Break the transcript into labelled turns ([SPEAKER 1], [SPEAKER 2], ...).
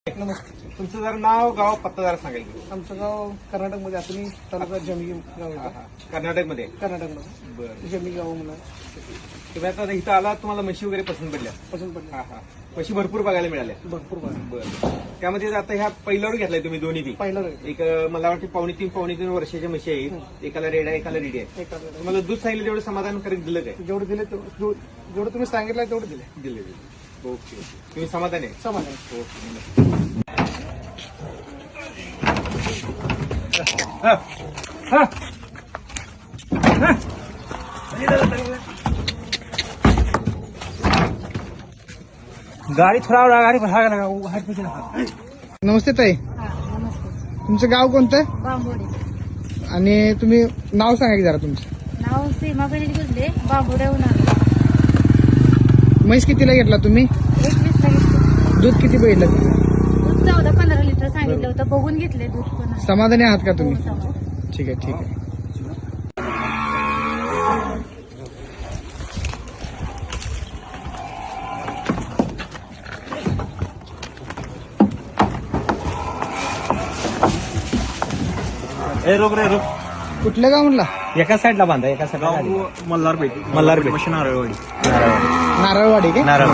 [SPEAKER 1] नमस्ते.
[SPEAKER 2] तुमचं जर नाव गाव पत्ता जरा सांगायचं.
[SPEAKER 1] आमचं गाव कर्नाटकमध्ये आतनी तालुका जमी गाव आहे.
[SPEAKER 2] कर्नाटकमध्ये.
[SPEAKER 1] कर्नाटकमध्ये
[SPEAKER 2] बरं.
[SPEAKER 1] जमी गाव म्हणून
[SPEAKER 2] तुम्ही आता इथं आला तुम्हाला म्हशी वगैरे पसंत पडल्या.
[SPEAKER 1] पसंत पडलं.
[SPEAKER 2] हा हा म्हशी भरपूर बघायला मिळाल्या.
[SPEAKER 1] भरपूर भारी.
[SPEAKER 2] बरं. त्यामध्ये आता ह्या पहिल्यावर घेतलाय तुम्ही दोन्ही बी.
[SPEAKER 1] पहिलं रेट
[SPEAKER 2] एक मला वाटतं पावणे तीन वर्षाच्या म्हशी आहेत. एकाला रेड आहे एकाला रेडी आहे.
[SPEAKER 1] एका रेट.
[SPEAKER 2] तुम्हाला दूध सांगितलं तेवढं समाधान करून दिलं काय?
[SPEAKER 1] जेवढे दिले जेवढं तुम्ही सांगितलं तेवढे दिले.
[SPEAKER 2] दिले. ओके. तुम्ही समाधान आहे.
[SPEAKER 1] समान आहे.
[SPEAKER 2] ओके.
[SPEAKER 3] गाडी थोडा गाडी लगा
[SPEAKER 1] नमस्ते ताई,
[SPEAKER 4] हा, नमस्ते.
[SPEAKER 1] तुमचं गाव कोणतं
[SPEAKER 4] बांबोडे.
[SPEAKER 1] आणि तुम्ही नाव सांगा की जरा तुमचं.
[SPEAKER 4] नाव सीमा गणेश गुजले. बांबोड्याहून आलो.
[SPEAKER 1] म्हैस कितीला घेतला तुम्ही?
[SPEAKER 4] 21 ला घेतले.
[SPEAKER 1] दूध किती बघितलं?
[SPEAKER 4] दूध 14-15 लिटर सांगितलं होतं. बघून घेतले दूध पण आहे.
[SPEAKER 1] समाधानी आहात का तुम्ही?
[SPEAKER 4] हो, समाधान.
[SPEAKER 1] ठीक आहे ठीक आहे.
[SPEAKER 3] ए रोग रे रोग
[SPEAKER 1] कुठलं गाव म्हणला?
[SPEAKER 3] एका साईडला बांधा एका साईडला
[SPEAKER 2] मल्हारपेठ.
[SPEAKER 3] मल्हारपेठ
[SPEAKER 2] नारळवाडी.
[SPEAKER 1] नारळवाडी काय?
[SPEAKER 3] नारळ